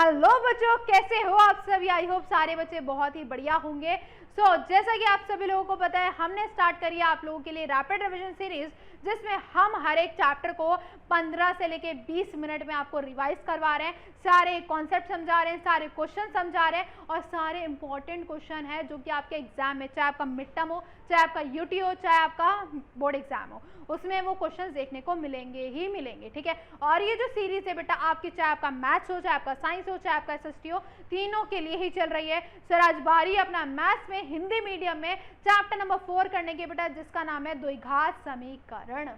Hello बच्चों, कैसे हो आप सभी। आई होप सारे बच्चे बहुत ही बढ़िया होंगे। जैसा कि आप सभी लोगों को पता है, हमने स्टार्ट करी है आप लोगों के लिए रैपिड रिवीजन सीरीज, जिसमें हम हर एक चैप्टर को 15 से लेके 20 मिनट में आपको रिवाइज करवा रहे हैं। सारे कॉन्सेप्ट समझा रहे हैं, सारे क्वेश्चन समझा रहे हैं और सारे इंपॉर्टेंट क्वेश्चन है जो कि आपके एग्जाम में, चाहे आपका मिड टर्म हो, चाहे आपका यूटी हो, चाहे आपका बोर्ड एग्जाम हो, उसमें वो क्वेश्चन देखने को मिलेंगे ही मिलेंगे। ठीक है, और ये जो सीरीज है बेटा आपकी, चाहे आपका मैथ्स हो, चाहे आपका साइंस हो, चाहे आपका एसएसटी हो, तीनों के लिए ही चल रही है। सर आज बारी अपना मैथ्स में हिंदी मीडियम में चैप्टर नंबर 4 करने के बेटा, जिसका नाम है द्विघात समीकरण।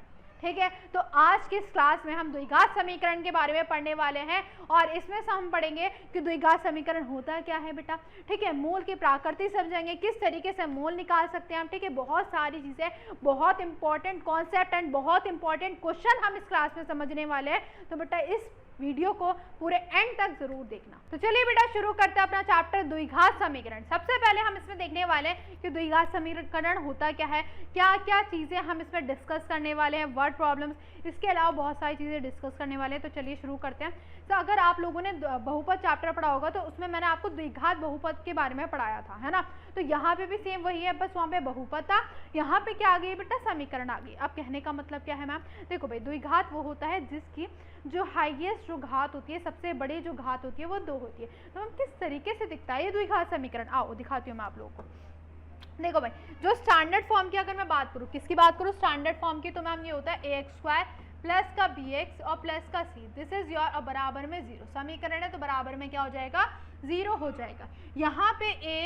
ठीक है, तो आज की इस क्लास में हम द्विघात समीकरण के बारे में पढ़ने वाले हैं और इसमें से हम पढ़ेंगे कि द्विघात समीकरण होता क्या है बेटा। ठीक है, मूल की प्रकृति समझेंगे, किस तरीके से मूल निकाल सकते हैं हम। ठीक है, बहुत सारी चीजें, बहुत इंपॉर्टेंट कॉन्सेप्ट एंड बहुत इंपॉर्टेंट क्वेश्चन हम इस क्लास में समझने वाले हैं। तो बेटा इस वीडियो को पूरे एंड तक जरूर देखना। तो चलिए बेटा शुरू करते हैं अपना चैप्टर द्विघात समीकरण। सबसे पहले हम इसमें देखने वाले हैं कि द्विघात समीकरण होता क्या है, क्या क्या चीजें हम इसमें डिस्कस करने वाले हैं, वर्ड प्रॉब्लम्स, इसके अलावा बहुत सारी चीजें डिस्कस करने वाले हैं। तो चलिए शुरू करते हैं। तो अगर आप लोगों ने बहुपद चैप्टर पढ़ा होगा तो उसमें मैंने आपको द्विघात बहुपद के बारे में पढ़ाया था, है ना। तो यहाँ पे भी सेम वही है, बस वहाँ पे बहुपद था, यहाँ पे क्या आ गई बेटा, समीकरण आ गई। अब कहने का मतलब क्या है मैम, देखो भाई द्विघात वो होता है जिसकी जो हाईएस्ट जो घात होती है, सबसे बड़ी जो घात होती है वो 2 होती है। तो हम किस तरीके से दिखता है ये द्विघात समीकरण, आओ दिखाती हूँ मैं आप लोगों को। देखो भाई, जो स्टैंडर्ड फॉर्म की अगर मैं बात करूँ, किसकी बात करूँ, स्टैंडर्ड फॉर्म की, तो मैम ये होता है ax² प्लस का bx और प्लस का c, दिस इज योर, और बराबर में 0 समीकरण है, तो बराबर में क्या हो जाएगा, 0 हो जाएगा। यहाँ पे a,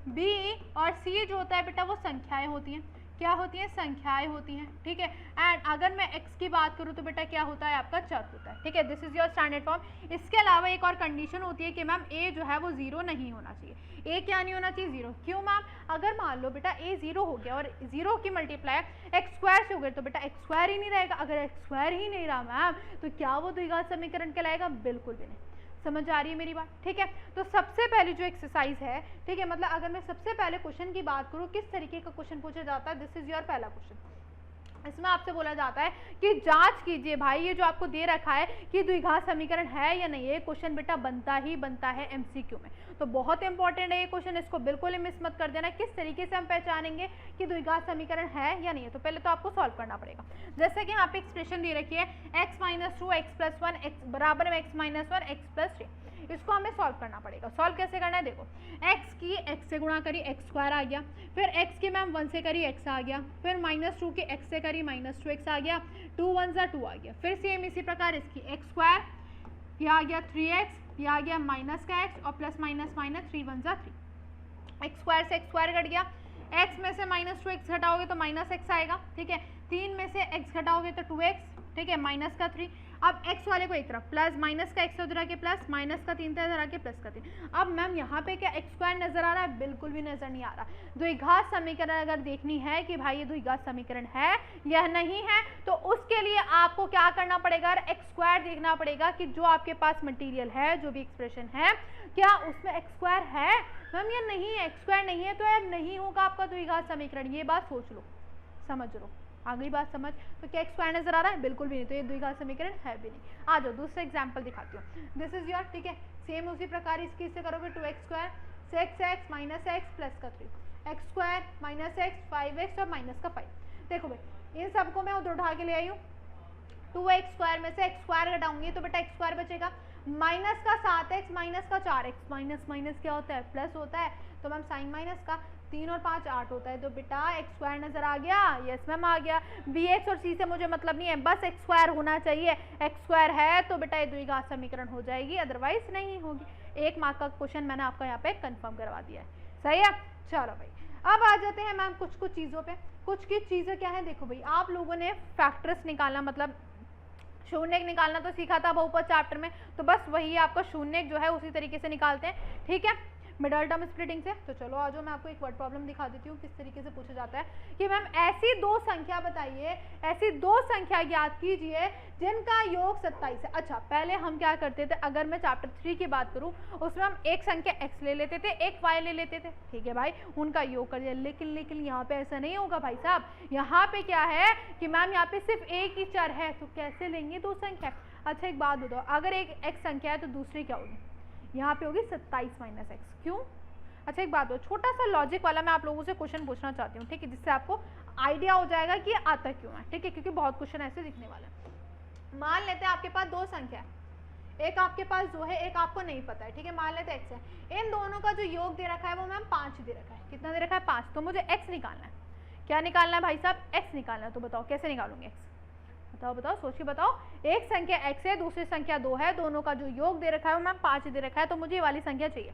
b और c जो होता है बेटा वो संख्याएं होती हैं, क्या होती है, संख्याएं होती हैं। ठीक है, एंड अगर मैं x की बात करूँ तो बेटा क्या होता है, आपका चर होता है। ठीक है, this is your standard form. इसके अलावा एक और कंडीशन होती है कि मैम a जो है वो 0 नहीं होना चाहिए। a क्या नहीं होना चाहिए, 0। क्यों मैम, अगर मान लो बेटा a 0 हो गया और 0 की मल्टीप्लाई x² से हो गए तो बेटा x² ही नहीं रहेगा। अगर x² ही नहीं रहा मैम तो क्या वो द्विघात समीकरण कहलाएगा, बिल्कुल भी नहीं। समझ आ रही है मेरी बात। ठीक है, तो सबसे पहली जो एक्सरसाइज है, ठीक है, मतलब अगर मैं सबसे पहले क्वेश्चन की बात करूँ, किस तरीके का क्वेश्चन पूछा जाता है, दिस इज योर पहला क्वेश्चन। इसमें आपसे बोला जाता है कि जांच कीजिए भाई, ये जो आपको दे रखा है कि द्विघात समीकरण है या नहीं। ये क्वेश्चन बेटा बनता ही बनता है एमसीक्यू में, तो बहुत इंपॉर्टेंट है ये क्वेश्चन, इसको बिल्कुल ही मिस मत कर देना। किस तरीके से हम पहचानेंगे कि द्विघात समीकरण है या नहीं है, तो पहले तो आपको सॉल्व करना पड़ेगा। जैसे कि यहाँ पे एक्सप्रेशन दे रखी है x - 2 x + 1 x बराबर में x - 1 x + 3, इसको हमें सॉल्व करना पड़ेगा। सॉल्व कैसे करना है, देखो x की x से गुणा करी x² आ गया, फिर x की मैम 1 से करी x आ गया, फिर -2 की x से करी -2x आ गया, 2 1 2 आ गया, फिर सेम इसी प्रकार इसकी x², ये आ गया 3x, ये आ गया माइनस का x और प्लस माइनस माइनस 3 1 3, x² से x² कट गया, x में से -2x घटाओगे तो -x आएगा। ठीक है, 3 में से x घटाओगे तो 2x, ठीक है, माइनस का 3। अब x वाले को एक तरफ प्लस, माइनस का x उधर आके प्लस, माइनस का 3 इधर आके प्लस का 3। अब मैम यहाँ पे क्या x² नजर आ रहा है, बिल्कुल भी नजर नहीं आ रहा। द्विघात समीकरण अगर देखनी है कि भाई ये द्विघात समीकरण है या नहीं है, तो उसके लिए आपको क्या करना पड़ेगा, x² देखना पड़ेगा कि जो आपके पास मटीरियल है, जो भी एक्सप्रेशन है, क्या उसमें x² है। मैम ये नहीं है, x² नहीं है, तो यार नहीं होगा आपका द्विघात समीकरण, ये बात सोच लो, समझ लो, आ गई बात समझ। तो क्या x² नजर आ रहा है, बिल्कुल भी नहीं, तो ये द्विघात समीकरण है भी नहीं। आ जाओ दूसरा एग्जांपल दिखाती हूँ, दिस इज योर। ठीक है, सेम उसी प्रकार इसकी से करोगे 2x² 6x -x प्लस का 3, x² -x 5x और माइनस का 5। देखो भाई इन सबको मैं उधर उठा के ले आई हूँ, 2x² में से x² घटाऊंगी तो बेटा x² बचेगा, माइनस का 7x माइनस का 4x, माइनस माइनस क्या होता है, प्लस होता है, तो मैम साइन माइनस का 3 और 5 8 होता है, तो बेटा x² नजर आ गया, यस मैम आ गया। bx और c से मुझे मतलब नहीं है, बस x² होना चाहिए, x² है तो बेटा ये द्विघात समीकरण हो जाएगी, अदरवाइज नहीं होगी। 1 मार्क का क्वेश्चन मैंने आपका यहाँ पे कंफर्म करवा दिया है, सही है। चलो भाई अब आ जाते हैं मैम कुछ चीज़ों पे। कुछ की चीज़ें क्या है, देखो भाई आप लोगों ने फैक्टर्स निकालना, मतलब शून्य निकालना तो सीखा था बहुपद चैप्टर में, तो बस वही आपका शून्य जो है उसी तरीके से निकालते हैं। ठीक है, मिडल टर्म स्प्लिटिंग से। तो चलो आज मैं आपको एक वर्ड प्रॉब्लम दिखा देती हूँ किस तरीके से पूछा जाता है कि मैम ऐसी 2 संख्या बताइए, ऐसी 2 संख्या ज्ञात कीजिए जिनका योग 27 है। अच्छा पहले हम क्या करते थे, अगर मैं चैप्टर 3 की बात करूँ उसमें हम एक संख्या x ले लेते थे, एक y ले लेते थे, ठीक है भाई, उनका योग कर दिया। लेकिन यहाँ पे ऐसा नहीं होगा भाई साहब, यहाँ पे क्या है कि मैम यहाँ पे सिर्फ एक ही चर है, तो कैसे लेंगे 2 संख्या। अच्छा एक बात बताओ, अगर एक x संख्या है तो दूसरी क्या होगी, यहाँ पे होगी 27 माइनस एक्स। क्यों? अच्छा एक बात हो, छोटा सा लॉजिक वाला मैं आप लोगों से क्वेश्चन पूछना चाहती हूँ, ठीक है, जिससे आपको आइडिया हो जाएगा कि आता क्यों है, ठीक है, क्योंकि बहुत क्वेश्चन ऐसे दिखने वाले हैं। मान लेते हैं आपके पास दो संख्या है, एक आपके पास जो है, एक आपको नहीं पता है, ठीक है, मान लेते हैं एक्स है। इन दोनों का जो योग दे रखा है वो मैम 5 दे रखा है। कितना दे रखा है? 5। तो मुझे एक्स निकालना है। क्या निकालना है भाई साहब? एक्स निकालना है। तो बताओ कैसे निकालूंगी एक्स? बताओ बताओ, सोच के बताओ। एक संख्या एक्स है, दूसरी संख्या 2 है, दोनों का जो योग दे रखा है वो मैम 5 दे रखा है। तो मुझे ये वाली संख्या चाहिए।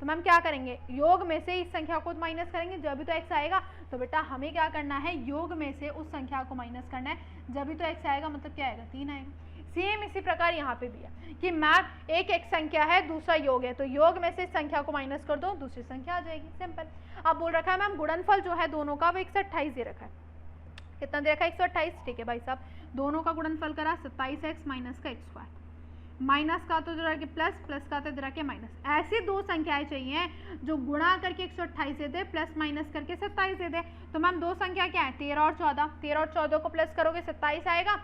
तो मैम क्या करेंगे? योग में से इस संख्या को माइनस करेंगे, जब भी तो एक्स आएगा। तो बेटा हमें क्या करना है? योग में से उस संख्या को माइनस करना है, जब भी तो एक्स आएगा, मतलब क्या आएगा? 3 आएगा। सेम इसी प्रकार यहाँ पे भी है कि मैम एक संख्या है, दूसरा योग है, तो योग में से इस संख्या को माइनस कर दो, दूसरी संख्या आ जाएगी। सिंपल। अब बोल रखा है मैम गुणनफल जो है दोनों का वो 128 दे रखा है। कितना दे रखा है? 128। ठीक है भाई साहब, दोनों का गुणनफल करा 27x माइनस का x स्क्वायर, माइनस का तो दे प्लस, प्लस का तो दे माइनस। ऐसी दो संख्याएं चाहिए जो गुणा करके 128 दे दे, प्लस माइनस करके 27 दे दे। तो मैम दो संख्या क्या है? 13 और 14। 13 और 14 को प्लस करोगे 27 आएगा,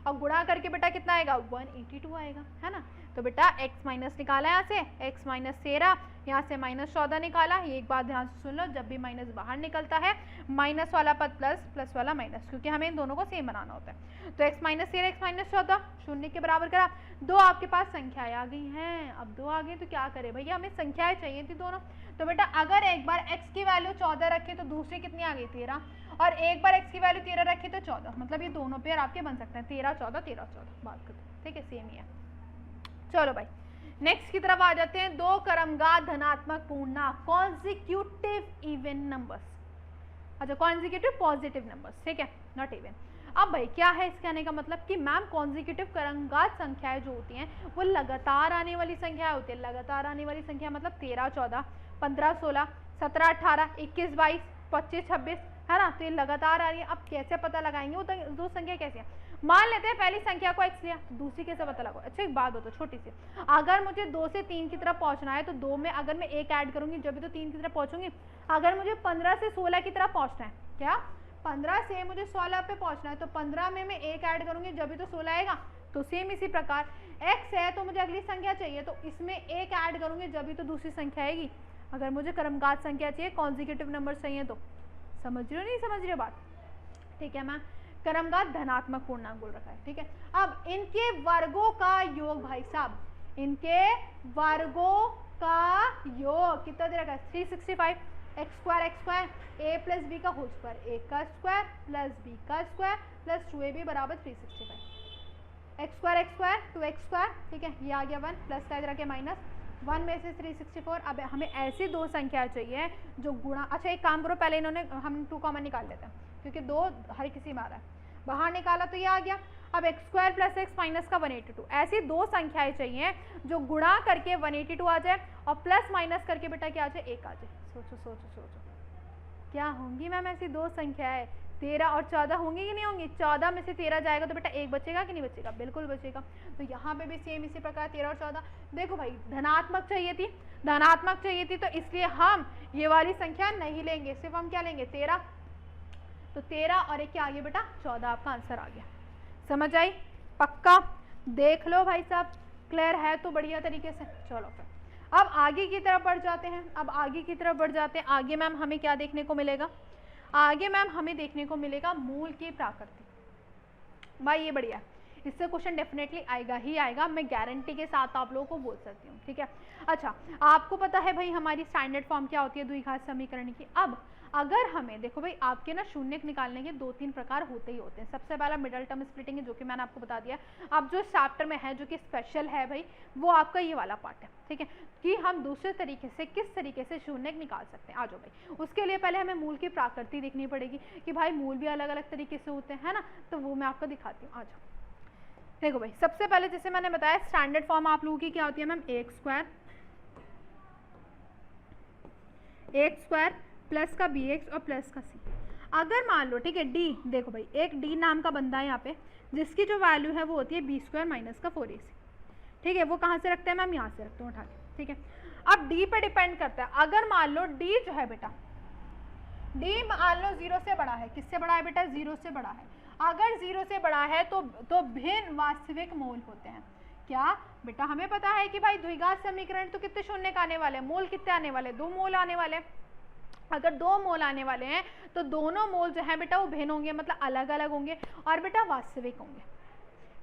और गुणा करके बेटा कितना आएगा? 182 आएगा, है ना। तो बेटा x माइनस निकाला यहाँ से, x माइनस 13, यहाँ से माइनस 14 निकाला। ये एक बात ध्यान से सुन लो, जब भी माइनस बाहर निकलता है माइनस वाला पद प्लस, प्लस वाला माइनस, क्योंकि हमें इन दोनों को सेम बनाना होता है। तो x माइनस 13, x माइनस 14 शून्य के बराबर करा। दो आपके पास संख्याएं आ गई हैं। अब दो आ गई तो क्या करें भैया? हमें संख्याएं चाहिए थी दोनों। तो बेटा अगर एक बार x की वैल्यू 14 रखे तो दूसरी कितनी आ गई? 13। और एक बार x की वैल्यू 13 रखी तो 14, मतलब ये दोनों पेयर आपके बन सकते हैं 13 14 13 14। बात करते हैं, ठीक है, सेम ही है। चलो भाई नेक्स्ट की तरफ आ जाते हैं। दो क्रमगात धनात्मक पूर्णांक, कॉन्जिक्यूटिव इवन नंबर्स। अच्छा कॉन्जिक्यूटिव पॉजिटिव नंबर्स, ठीक है, नॉट इवन। अब भाई क्या है इस कहने का मतलब कि मैम कॉन्जिक्यूटिव क्रमगात संख्याएं जो होती हैं वो लगातार आने वाली संख्याएं होती है। लगातार आने वाली संख्या मतलब 13 14 15 16 17 18 21 22 25 26, है ना। तो ये लगातार आ रही है। अब कैसे पता लगाएंगे वो दो संख्या कैसे है? मान लेते हैं पहली संख्या को x लिया, दूसरी कैसे पता लगाओ? अच्छा एक बात बताओ छोटी सी, अगर मुझे 2 से 3 की तरफ पहुंचना है तो 2 में अगर मैं 1 ऐड करूंगी जब भी तो 3 की तरफ पहुंचूंगी। अगर मुझे 15 से 16 की तरफ पहुंचना है, क्या 15 से मुझे 16 पे पहुंचना है, तो 15 में मैं 1 ऐड करूंगी जब भी तो 16 आएगा। तो सेम इसी प्रकार x है तो मुझे अगली संख्या चाहिए, तो इसमें 1 ऐड करूंगी जब भी तो दूसरी संख्या आएगी। अगर मुझे क्रमगात संख्या चाहिए, कॉन्जिक्यूटिव नंबर चाहिए, तो समझ रहे हो नहीं समझ रहे बात? ठीक है मैम, क्रमगात धनात्मक पूर्णांक बोल रखा है, ठीक है। अब इनके वर्गों का योग भाई साहब, इनके वर्गों का योग कितना दे रखा है? 365 एक्स स्क्वायर ए प्लस बी का होल स्क्वायर, ए का स्क्वायर प्लस बी का स्क्वायर प्लस 2ab बराबर 365। एक्स स्क्वायर 2x स्क्वायर, ठीक है, ये आ गया 1 प्लस का इधर के माइनस 1 में से 364। अब हमें ऐसी दो संख्या चाहिए जो गुणा, अच्छा एक काम करो पहले इन्होंने हम 2 कॉमन निकाल लेते हैं क्योंकि 2 हर किसी में आ रहा है, बाहर निकाला तो ये आ गया। अब x square plus x minus का 182, ऐसी दो संख्याएं चाहिए जो गुणा करके 182 आ जाए और प्लस माइनस करके बेटा क्या आ जाए? 1 आ जाए। सोचो सोचो सोचो क्या होंगी मैम ऐसी दो संख्याएं? 13 और 14 होंगी कि नहीं होंगी? 14 में से 13 जाएगा तो बेटा 1 बचेगा कि नहीं बचेगा? बिल्कुल बचेगा। तो यहाँ पे भी सेम इसी प्रकार 13 और 14। देखो भाई धनात्मक चाहिए थी, धनात्मक चाहिए थी, तो इसलिए हम ये वाली संख्या नहीं लेंगे, सिर्फ हम क्या लेंगे? 13। तो 13 और 1 क्या आ गया बेटा? 14 आपका आंसर आ गया। समझ आई? पक्का? देख लो भाई साहब, क्लियर है तो बढ़िया तरीके से। चलो फिर अब आगे की तरफ बढ़ जाते हैं। अब आगे की तरफ बढ़ जाते हैं। आगे मैम हमें क्या देखने को मिलेगा? आगे मैम हमें देखने को मिलेगा मूल की प्राकृति। भाई ये बढ़िया, इससे क्वेश्चन डेफिनेटली आएगा ही आएगा, मैं गारंटी के साथ आप लोगों को बोल सकती हूँ, ठीक है। अच्छा आपको पता है भाई हमारी स्टैंडर्ड फॉर्म क्या होती है द्विघात समीकरण की। अब अगर हमें देखो भाई आपके ना शून्य निकालने के 2-3 प्रकार होते ही होते हैं। सबसे पहला मिडल टर्म स्प्लिटिंग है जो कि मैंने आपको बता दिया। अब जो चैप्टर में है जो कि स्पेशल है भाई वो आपका ये वाला पार्ट है, ठीक है, कि हम दूसरे तरीके से किस तरीके से शून्य निकाल सकते हैं। आ जाओ भाई, उसके लिए पहले हमें मूल की प्राकृति देखनी पड़ेगी कि भाई मूल भी अलग अलग तरीके से होते हैं, है ना, तो वो मैं आपको दिखाती हूँ। आ जाओ देखो भाई, सबसे पहले जैसे मैंने बताया स्टैंडर्ड फॉर्म आप लोगों की क्या होती है मैम? एक्स स्क्वायर प्लस का बी एक्स और प्लस का सी। अगर मान लो, ठीक है, डी, देखो भाई एक डी नाम का बंदा है यहाँ पे जिसकी जो वैल्यू है वो होती है बी स्क्वायर माइनस का 4ac, ठीक है। वो कहाँ से रखते हैं मैम? यहाँ से रखते हैं उठा के, ठीक है। अब डी पे डिपेंड करता है। अगर मान लो डी जो है बेटा, डी मान लो 0 से बड़ा है। किससे बड़ा है बेटा? 0 से बड़ा है। अगर 0 से बड़ा है तो भिन्न वास्तविक मूल होते हैं। क्या बेटा हमें पता है कि भाई द्विघात समीकरण तो कितने शून्य का आने वाले हैं, मोल कितने आने वाले, 2 मोल आने वाले हैं। अगर 2 मोल आने वाले हैं तो दोनों मोल जो है बेटा वो भिन्न होंगे, मतलब अलग अलग होंगे, और बेटा वास्तविक होंगे।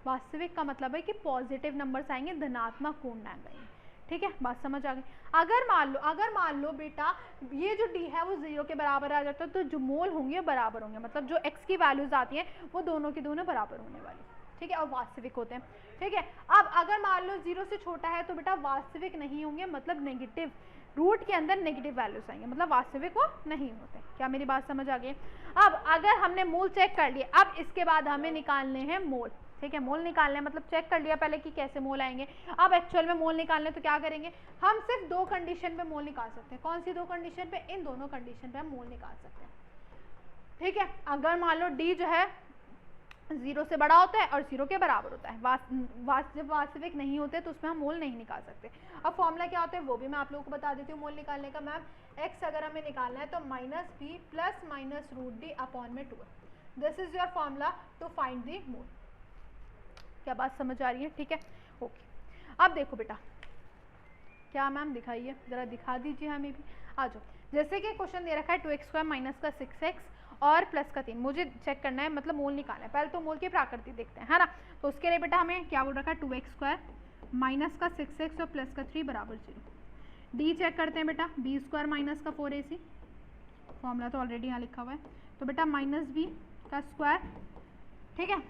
वास्तविक का मतलब है कि पॉजिटिव नंबर्स आएंगे, धनात्मक पूर्णांक आएंगे। ठीक है, बात समझ आ गई। अगर मान लो बेटा ये जो डी है वो 0 के बराबर आ जाता है, तो जो मोल होंगे बराबर होंगे, मतलब जो x की वैल्यूज आती हैं वो दोनों की दोनों बराबर होने वाली। ठीक है, और वास्तविक होते हैं। ठीक है, अब अगर मान लो 0 से छोटा है तो बेटा वास्तविक नहीं होंगे, मतलब नेगेटिव, रूट के अंदर नेगेटिव वैल्यूज आएंगे, मतलब वास्तविक वो नहीं होते। क्या मेरी बात समझ आ गई? अब अगर हमने मोल चेक कर लिए, अब इसके बाद हमें निकालने हैं मोल। ठीक है, मोल निकालने मतलब चेक कर लिया पहले कि कैसे मोल आएंगे, अब एक्चुअल में मोल निकालने तो क्या करेंगे, हम सिर्फ 2 कंडीशन पे मोल निकाल सकते हैं। कौन सी 2 कंडीशन पे? इन दोनों कंडीशन पे हम मोल निकाल सकते हैं। ठीक है, अगर मान लो डी जो है 0 से बड़ा होता है और 0 के बराबर होता है, जब वास्तविक नहीं होते तो उसमें हम मोल नहीं निकाल सकते। अब फॉर्मूला क्या होता है वो भी मैं आप लोगों को बता देती हूँ मोल निकालने का। मैम x अगर हमें निकालना है तो -b plus minus root D upon में 2 है। This is your formula to find the mole. क्या बात समझ आ रही है? ठीक है, ओके। अब देखो बेटा, क्या मैम दिखाइए जरा, दिखा दीजिए हमें भी, आ जाओ। जैसे कि क्वेश्चन दे रखा है 2x² माइनस का 6x और प्लस का 3, मुझे चेक करना है, मतलब मोल निकालना है। पहले तो मोल की प्रकृति देखते हैं, है ना। तो उसके लिए बेटा हमें क्या बोल रखा है, 2x² माइनस का 6x और प्लस का 3 बराबर 0। डी चेक करते हैं बेटा, b² माइनस का 4ac, फॉर्मूला तो ऑलरेडी यहाँ लिखा हुआ है, तो बेटा -b का स्क्वायर, ठीक है,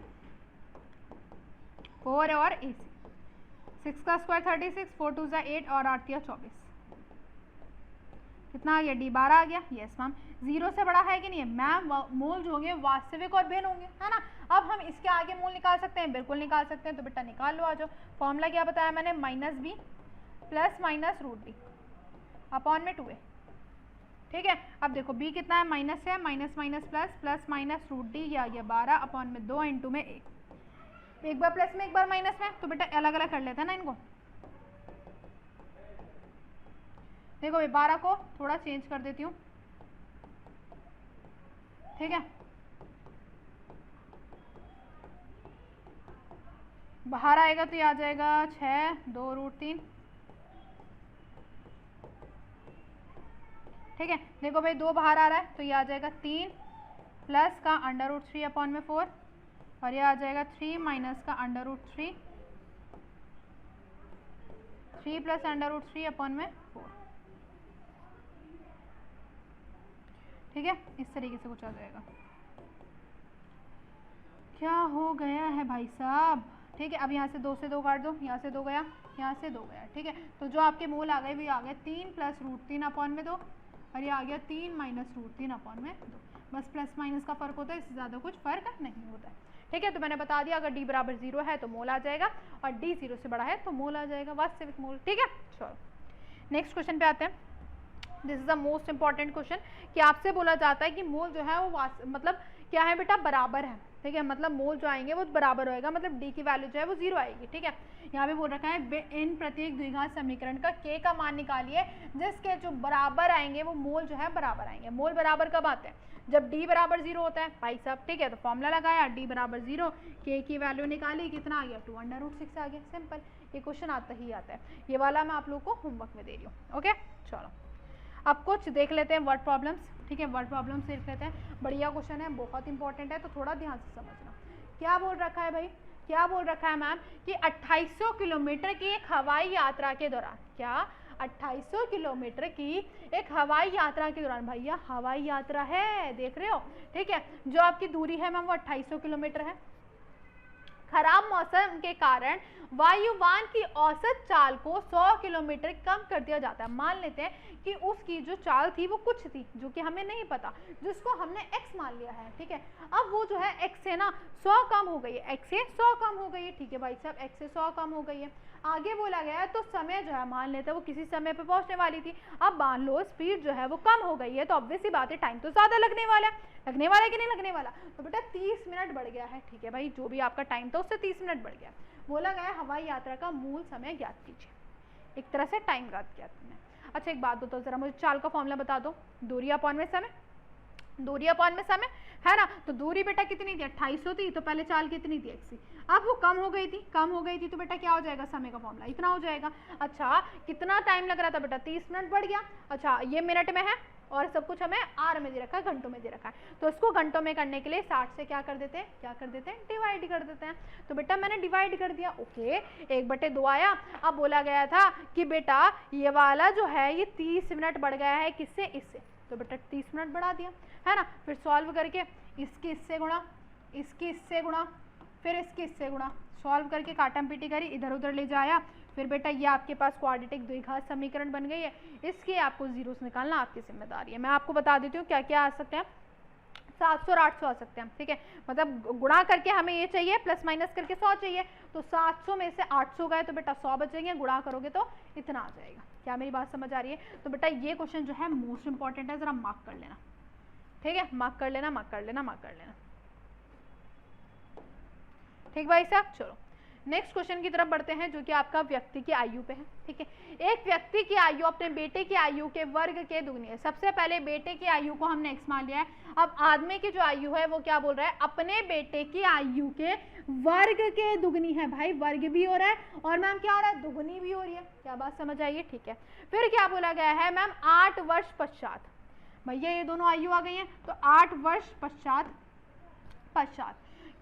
4 और ac, 6 का स्क्वायर 36, 4 2 8 और 8 या 24, कितना आ गया, डी 12 आ गया। यस मैम, 0 से बड़ा है कि नहीं है मैम, मोल जो होंगे वास्तविक और भिन्न होंगे, है ना। अब हम इसके आगे मोल निकाल सकते हैं, बिल्कुल निकाल सकते हैं, तो बेटा निकाल लो, आ जाओ। फॉर्मूला क्या बताया मैंने, -b plus minus root D upon में 2a। ठीक है, अब देखो b कितना है, माइनस है, minus minus plus, plus minus root D, ये आ गया 12 अपॉन में 2 इंटू में 1, एक बार प्लस में एक बार माइनस में, तो बेटा अलग अलग कर लेते हैं ना इनको। देखो भाई 12 को थोड़ा चेंज कर देती हूँ, ठीक है, बाहर आएगा तो ये आ जाएगा 6 2 रूट 3। ठीक है, देखो भाई 2 बाहर आ रहा है तो ये आ जाएगा 3 प्लस का अंडर रूट 3 अपॉन में 4, और ये आ जाएगा 3 माइनस का under root 3, 3 plus under root 3 upon में 4। ठीक है, इस तरीके से कुछ आ जाएगा। क्या हो गया है भाई साहब? ठीक है, अब यहाँ से 2 से 2 काट दो, यहाँ से 2 गया, यहाँ से 2 गया। ठीक है, तो जो आपके मोल आ गए वो आ गए 3 प्लस रूट 3 अपॉन में 2, और ये आ गया 3 माइनस रूट 3 अपॉन में 2। बस प्लस माइनस का फर्क होता है, इससे ज़्यादा कुछ फर्क नहीं होता है। ठीक है, तो मैंने बता दिया, अगर डी बराबर 0 है तो मोल आ जाएगा, और डी 0 से बड़ा है तो मोल आ जाएगा, वास्तविक मोल। ठीक है, चलो नेक्स्ट क्वेश्चन पे आते हैं। This is the most important question, कि आपसे बोला जाता है कि मोल जो है वो मतलब क्या है बेटा, बराबर है। ठीक है, मतलब मोल जो आएंगे वो बराबर होएगा, मतलब डी की वैल्यू जो है वो 0 आएगी। ठीक है, यहाँ पे बोल रखा है इन प्रत्येक द्विघात समीकरण का के का मान निकालिए जिसके जो बराबर आएंगे वो मोल जो है बराबर आएंगे। मोल बराबर कब आते हैं, जब डी बराबर 0 होता है भाई साहब। ठीक है, तो फॉर्मूला लगाया, डी बराबर 0, के की वैल्यू निकाली, कितना आ गया, 2 अंडर रूट 6 आ गया। सिंपल, ये क्वेश्चन आता ही आता है, ये वाला मैं आप लोग को होमवर्क में दे रही हूँ। ओके, चलो अब कुछ देख लेते हैं वर्ड प्रॉब्लम्स। ठीक है, वर्ड प्रॉब्लम्स देख लेते हैं, बढ़िया क्वेश्चन है, बहुत इंपॉर्टेंट है, तो थोड़ा ध्यान से समझना। क्या बोल रखा है भाई, क्या बोल रखा है मैम, कि 2800 किलोमीटर की एक हवाई यात्रा के दौरान, क्या 2800 किलोमीटर की एक हवाई यात्रा के दौरान, भैया हवाई यात्रा है, देख रहे हो। ठीक है, जो आपकी दूरी है मैम वो 2800 किलोमीटर है। खराब मौसम के कारण वायुयान की औसत चाल को 100 किलोमीटर कम कर दिया जाता है। मान लेते हैं कि उसकी जो चाल थी वो कुछ थी, जो कि हमें नहीं पता, जिसको हमने x मान लिया है। ठीक है, अब वो जो है x से ना 100 कम हो गई है, x से 100 कम हो गई है। ठीक है भाई साहब, x से 100 कम हो गई है। आगे बोला गया है तो समय जो है, मान लेते हैं वो किसी समय पे पहुंचने वाली थी, अब मान लो स्पीड जो है वो कम हो गई है, तो ऑब्वियस सी बात है टाइम तो ज़्यादा लगने वाला है, लगने वाला है कि नहीं लगने वाला, तो बेटा 30 मिनट बढ़ गया है। ठीक है भाई, जो भी आपका टाइम था उससे 30 मिनट बढ़ गया। बोला गया हवाई यात्रा का मूल समय ज्ञात कीजिए, एक तरह से टाइम ज्ञात किया तुमने। अच्छा एक बात बताओ जरा मुझे, चाल का फॉर्मूला बता दो, दूरी अपॉन में समय। दूरी अपॉन में समय है ना। तो दूरी बेटा कितनी थी 2800 थी, तो पहले चाल कितनी थी x। अब वो कम हो गई थी तो बेटा क्या हो जाएगा, समय का फॉर्मूला इतना हो जाएगा। अच्छा कितना टाइम लग रहा था बेटा 30 मिनट बढ़ गया। अच्छा ये मिनट में है और सब कुछ हमें आर में दे रखा है, घंटों में दे रखा है, तो इसको घंटों में करने के लिए 60 से क्या कर देते हैं डिवाइड कर देते हैं। तो बेटा मैंने डिवाइड कर दिया, ओके 1/2 आया। अब बोला गया था कि बेटा ये वाला जो है ये 30 मिनट बढ़ गया है किससे, इससे, तो बेटा 30 मिनट बढ़ा दिया है ना। फिर सॉल्व करके इसकी इससे गुणा, इसकी इससे गुणा, फिर इसकी इससे गुणा, सॉल्व करके काटम पीटी करी, इधर उधर ले जाया। फिर बेटा ये आपके पास क्वाड्रेटिक द्विघात समीकरण बन गई है। इसकी आपको जीरोस निकालना आपकी जिम्मेदारी है। मैं आपको बता देती हूँ क्या क्या आ सकते हैं, 700 और 800 आ सकते हैं, ठीक है। मतलब गुणा करके हमें ये चाहिए, प्लस माइनस करके 100 चाहिए, तो 700 में से 800 गए तो बेटा 100 बचेंगे, गुणा करोगे तो इतना आ जाएगा। क्या मेरी बात समझ आ रही है। तो बेटा ये क्वेश्चन जो है मोस्ट इंपॉर्टेंट है, जरा मार्क कर लेना, ठीक है, मार्क कर लेना, मार्क कर लेना, मार्क कर लेना, ठीक भाई साहब। चलो नेक्स्ट क्वेश्चन की तरफ बढ़ते हैं, जो कि आपका व्यक्ति की आयु पे है, ठीक है। एक व्यक्ति की आयु अपने बेटे की आयु के वर्ग के दुगनी है। सबसे पहले बेटे की आयु को हमने x मान लिया है। अब आदमी की जो आयु है वो क्या बोल रहा है, अपने बेटे की आयु के वर्ग के दुगनी है। भाई वर्ग भी हो रहा है और मैम क्या हो रहा है, दुगनी भी हो रही है। क्या बात समझ आई है, ठीक है। फिर क्या बोला गया है मैम, 8 वर्ष पश्चात, भैया ये दोनों आयु आ गई है, तो 8 वर्ष पश्चात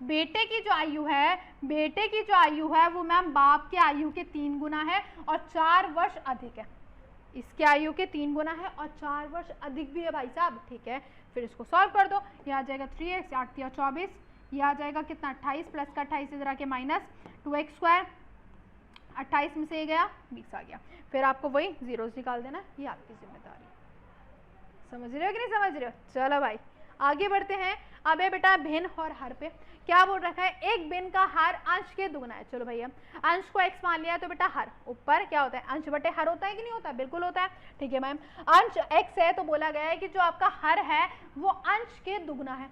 बेटे की जो आयु है वो मैम बाप के आयु के 3 गुना है और 4 वर्ष अधिक है। इसके आयु के 3 गुना है और 4 वर्ष अधिक भी है भाई साहब, ठीक है। फिर इसको सॉल्व कर दो, ये आ जाएगा 3x 8 या 24, ये आ जाएगा कितना 28 प्लस का 28 इधर आके माइनस 2x स्क्वायर, 28 में से ये गया 20 आ गया। फिर आपको वही जीरोस निकाल देना, ये आपकी जिम्मेदारी। समझ रहे हो कि नहीं समझ रहे हो। चलो भाई आगे बढ़ते हैं। अब है बेटा भिन्न और हर पे क्या बोल रखा है, एक भिन्न का हर अंश के दुगना है। चलो भैया अंश को x मान लिया है, तो बेटा हर ऊपर क्या होता है, अंश बटे हर होता है कि नहीं होता, बिल्कुल होता है, ठीक है मैम। अंश x है तो बोला गया है कि जो आपका हर है वो अंश के दुगना है,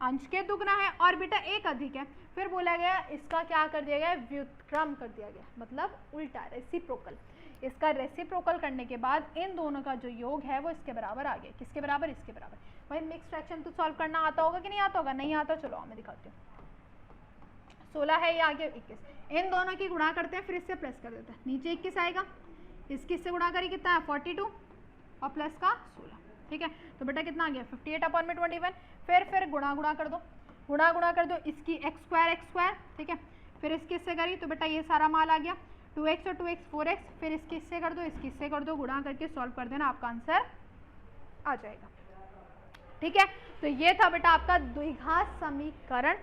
अंश के दुगना है और बेटा एक अधिक है। फिर बोला गया इसका क्या कर दिया गया, व्युत्क्रम कर दिया गया, मतलब उल्टा रेसिप्रोकल। इसका रेसिप्रोकल करने के बाद इन दोनों का जो योग है वो इसके बराबर आ गया। किसके बराबर, इसके बराबर। भाई मिक्स फ्रैक्शन तो सॉल्व करना आता होगा कि नहीं आता होगा, नहीं आता, चलो मैं दिखाती हूँ। 16 है, ये आगे 21, इन दोनों की गुणा करते हैं, फिर इससे प्लस कर देते हैं, नीचे 21 आएगा, इसकी इससे गुणा करिए कितना है 42 और प्लस का 16, ठीक है। तो बेटा कितना आ गया 58/21। फिर गुणा कर दो, गुणा कर दो, इसकी x स्क्वायर, ठीक है। फिर इसकी इससे करी तो बेटा ये सारा माल आ गया 2x और 2x 4x, फिर इसकी इससे कर दो, इसकी इससे कर दो, गुणा करके सॉल्व कर देना, आपका आंसर आ जाएगा, ठीक है। तो ये था बेटा आपका द्विघात समीकरण,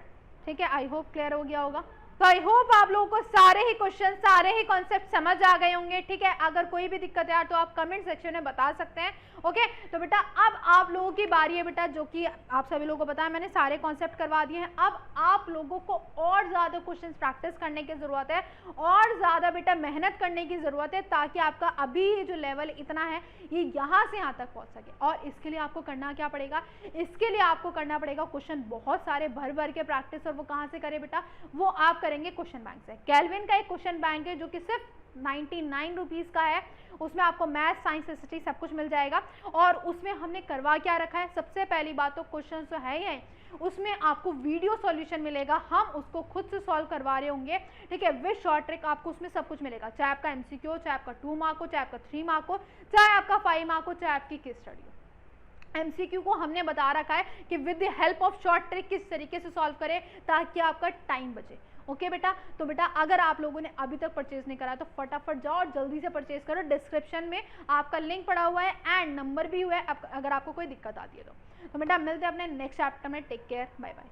ठीक है। आई होप क्लियर हो गया होगा। तो आई होप आप लोगों को सारे ही क्वेश्चन, सारे ही कॉन्सेप्ट समझ आ गए होंगे, ठीक है। अगर कोई भी दिक्कत है तो आप कमेंट सेक्शन में बता सकते हैं, ओके। तो बेटा अब आप लोगों की बारी है बेटा, जो कि आप सभी लोगों को बताया मैंने सारे कॉन्सेप्ट करवा दिए हैं। अब आप लोगों को और ज़्यादा क्वेश्चन प्रैक्टिस करने की ज़रूरत है और ज़्यादा बेटा मेहनत करने की ज़रूरत है, ताकि आपका अभी ये जो लेवल इतना है ये यहाँ से यहाँ तक पहुँच सके। और इसके लिए आपको करना क्या पड़ेगा, इसके लिए आपको करना पड़ेगा क्वेश्चन बहुत सारे भर के प्रैक्टिस। और वो कहाँ से करें बेटा, वो आप करेंगे क्वेश्चन बैंक से। कैल्विन का एक क्वेश्चन बैंक है जो कि सिर्फ 99 रुपीज़ का है, उसमें आपको मैथ, साइंस, हिस्ट्री सब कुछ मिल जाएगा। और उसमें हमने करवा क्या रखा है, सबसे पहली बात तो क्वेश्चन तो है ही, उसमें आपको वीडियो सॉल्यूशन मिलेगा, हम उसको खुद से सॉल्व करवा रहे होंगे, ठीक है, विद शॉर्ट ट्रिक। आपको उसमें सब कुछ मिलेगा, चाहे आपका MCQ, चाहे आपका 2 मार्क हो, चाहे आपका 3 मार्क हो, चाहे आपका 5 मार्क हो, चाहे आपकी केस स्टडी हो। MCQ को हमने बता रखा है कि with the help of short trick किस तरीके से सॉल्व करें ताकि आपका टाइम बचे, ओके बेटा। तो बेटा अगर आप लोगों ने अभी तक परचेज नहीं करा तो फटाफट जाओ और जल्दी से परचेज करो। डिस्क्रिप्शन में आपका लिंक पड़ा हुआ है एंड नंबर भी हुआ है, अगर आपको कोई दिक्कत आती है तो बेटा मिलते हैं अपने नेक्स्ट चैप्टर में। Take care, bye bye.